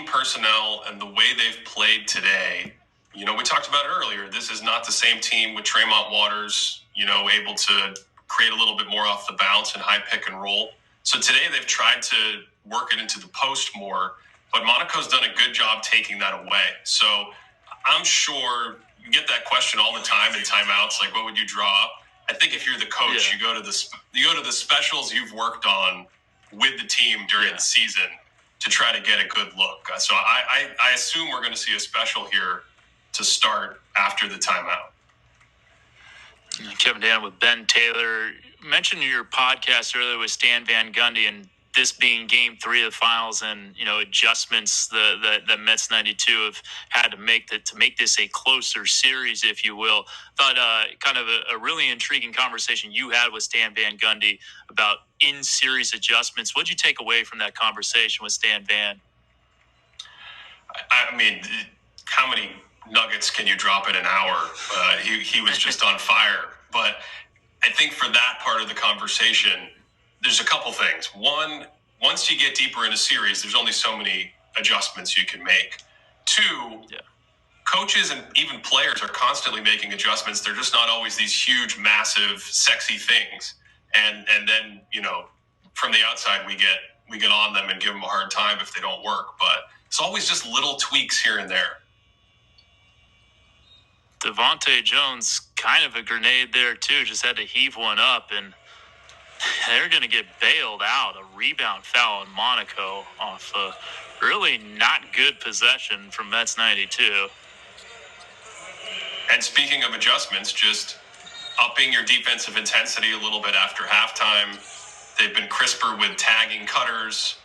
personnel and the way they've played today, we talked about it earlier. This is not the same team with Tremont Waters, able to create a little bit more off the bounce and high pick and roll. So today they've tried to work it into the post more, but Monaco's done a good job taking that away. So I'm sure you get that question all the time in timeouts, like what would you draw up? I think if you're the coach, you go to the specials you've worked on with the team during the season to try to get a good look. So I assume we're going to see a special here to start after the timeout. Kevin Dan with Ben Taylor. You mentioned your podcast earlier with Stan Van Gundy and this being game 3 of the finals and, adjustments that Mets 92 have had to make this a closer series, if you will. Thought kind of a really intriguing conversation you had with Stan Van Gundy about in-series adjustments. What'd you take away from that conversation with Stan Van? I mean, how many nuggets can you drop in an hour? He was just on fire. But I think for that part of the conversation, there's a couple things. One, once you get deeper in a series, there's only so many adjustments you can make. 2, coaches and even players are constantly making adjustments. They're just not always these huge, massive, sexy things. And then, from the outside, we get on them and give them a hard time if they don't work. But it's always just little tweaks here and there. Devontae Jones, kind of a grenade there, too. Just had to heave one up, and they're going to get bailed out. A rebound foul in Monaco off a really not good possession from Mets 92. And speaking of adjustments, just upping your defensive intensity a little bit after halftime. They've been crisper with tagging cutters.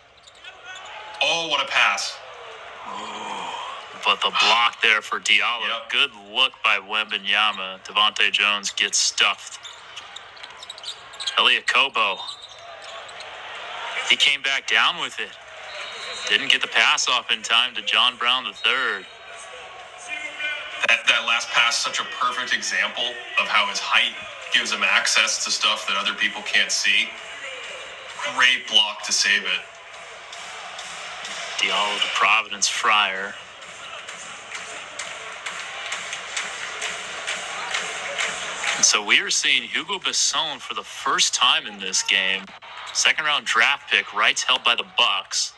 Oh, what a pass. But the block there for Diallo. Yep. Good look by Wembanyama. Devontae Jones gets stuffed. Elliot Kobo. He came back down with it. Didn't get the pass off in time to John Brown III. That last pass, such a perfect example of how his height gives him access to stuff that other people can't see. Great block to save it. Diallo to Providence Fryer. And so we are seeing Hugo Besson for the first time in this game. Second-round draft pick, rights held by the Bucks.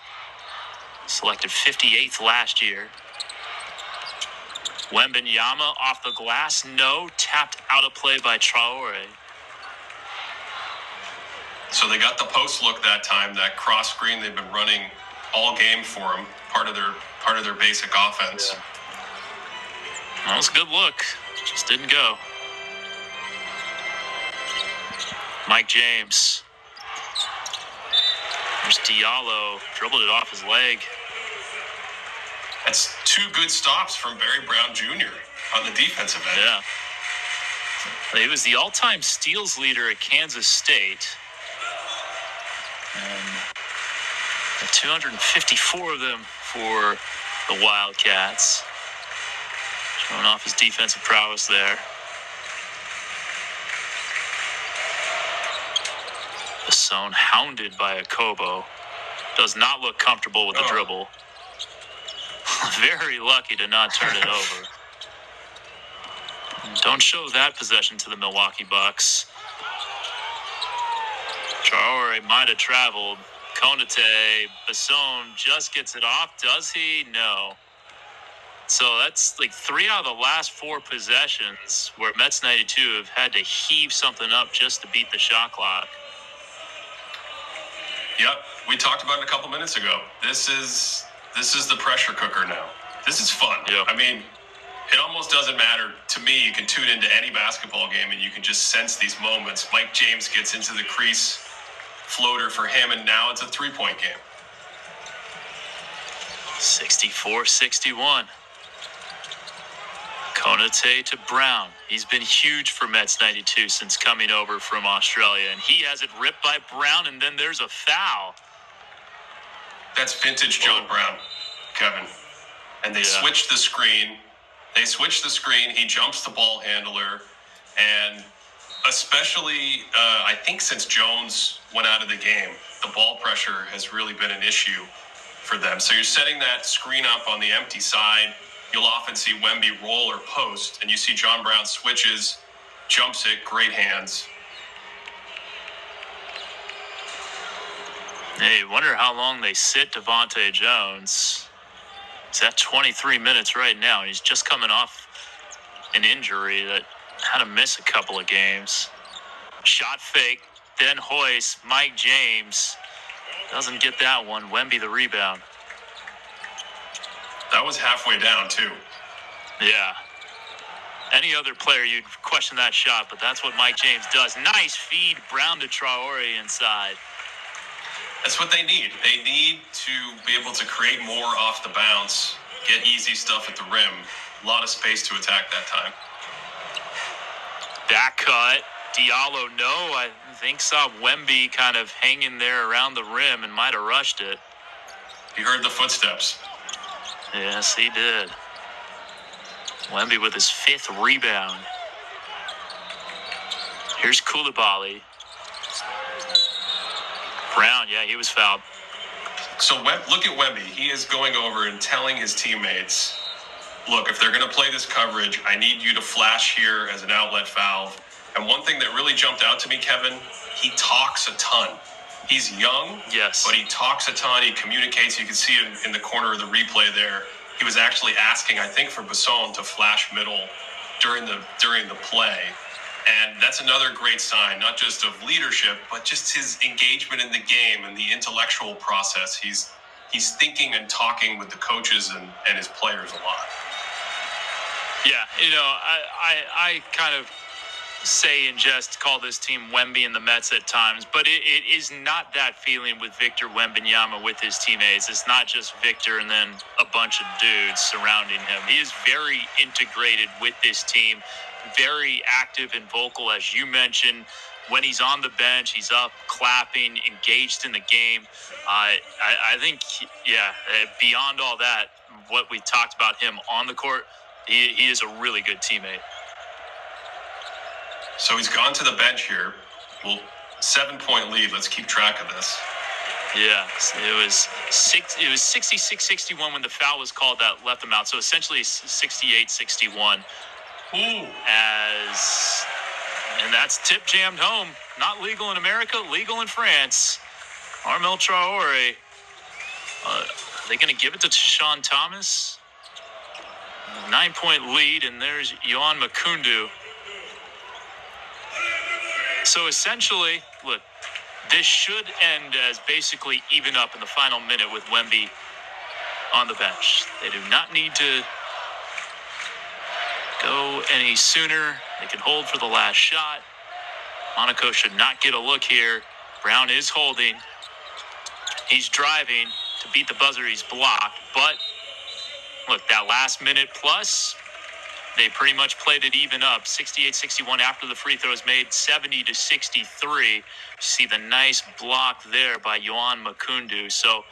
Selected 58th last year. Wembanyama off the glass. No. Tapped out of play by Traore. So they got the post look that time, that cross screen they've been running all game for him, part of their basic offense. Yeah. That was a good look. Just didn't go. Mike James. There's Diallo. Dribbled it off his leg. That's 2 good stops from Barry Brown Jr. on the defensive end. Yeah. He was the all-time steals leader at Kansas State. And 254 of them for the Wildcats. Showing off his defensive prowess there. Besson hounded by a Kobo. Does not look comfortable with the dribble. Very lucky to not turn it over. Don't show that possession to the Milwaukee Bucks. Traore might have traveled. Konate, Besson just gets it off. Does he? No. So that's like 3 out of the last 4 possessions where Mets 92 have had to heave something up just to beat the shot clock. Yep, we talked about it a couple minutes ago. This is the pressure cooker now. This is fun. Yep. I mean, it almost doesn't matter. To me, you can tune into any basketball game and you can just sense these moments. Mike James gets into the crease, floater for him, and now it's a 3-point game. 64-61. Konate to Brown. He's been huge for Mets 92 since coming over from Australia, and he has it ripped by Brown, and then there's a foul. That's vintage John Brown, Kevin. And they switched the screen. He jumps the ball handler, and especially, I think since Jones went out of the game, the ball pressure has really been an issue for them. So you're setting that screen up on the empty side. You'll often see Wemby roll or post, and you see John Brown switches, jumps it, great hands. Hey, wonder how long they sit Devontae Jones. He's at 23 minutes right now. He's just coming off an injury that had to miss a couple of games. Shot fake, then hoist. Mike James doesn't get that one. Wemby the rebound. That was halfway down, too. Yeah. Any other player, you'd question that shot, but that's what Mike James does. Nice feed, Brown to Traore inside. That's what they need. They need to be able to create more off the bounce, get easy stuff at the rim. A lot of space to attack that time. Back cut. Diallo, no. I think saw Wemby kind of hanging there around the rim and might have rushed it. He heard the footsteps. Yes, he did. Wemby with his 5th rebound. Here's Koulibaly. Brown, yeah, he was fouled. So look at Wemby. He is going over and telling his teammates, look, if they're going to play this coverage, I need you to flash here as an outlet valve. And one thing that really jumped out to me, Kevin, he talks a ton. He's young, yes, but he talks a ton. He communicates. You can see it in the corner of the replay there. He was actually asking, I think, for Basson to flash middle during the play. And that's another great sign, not just of leadership, but just his engagement in the game and the intellectual process. He's thinking and talking with the coaches and his players a lot. Yeah, I kind of say and just call this team Wemby and the Mets at times, but it is not that feeling with Victor Wembanyama with his teammates. It's not just Victor and then a bunch of dudes surrounding him. He is very integrated with this team, very active and vocal, as you mentioned. When he's on the bench, he's up, clapping, engaged in the game. I think, beyond all that, what we talked about him on the court, he is a really good teammate. So he's gone to the bench here. Well, 7-point lead. Let's keep track of this. Yeah, it was 66-61 when the foul was called that left them out. So essentially 68-61. Ooh. And that's tip jammed home. Not legal in America, legal in France. Armel Traore. Are they going to give it to Sean Thomas? 9-point lead, and there's Yohan Makundu. So essentially, look, this should end as basically even up in the final minute with Wemby on the bench. They do not need to go any sooner. They can hold for the last shot. Monaco should not get a look here. Brown is holding. He's driving to beat the buzzer. He's blocked. But look, that last minute plus, they pretty much played it even up. 68-61 after the free throws made, 70-63. See the nice block there by Yohan Makundu. So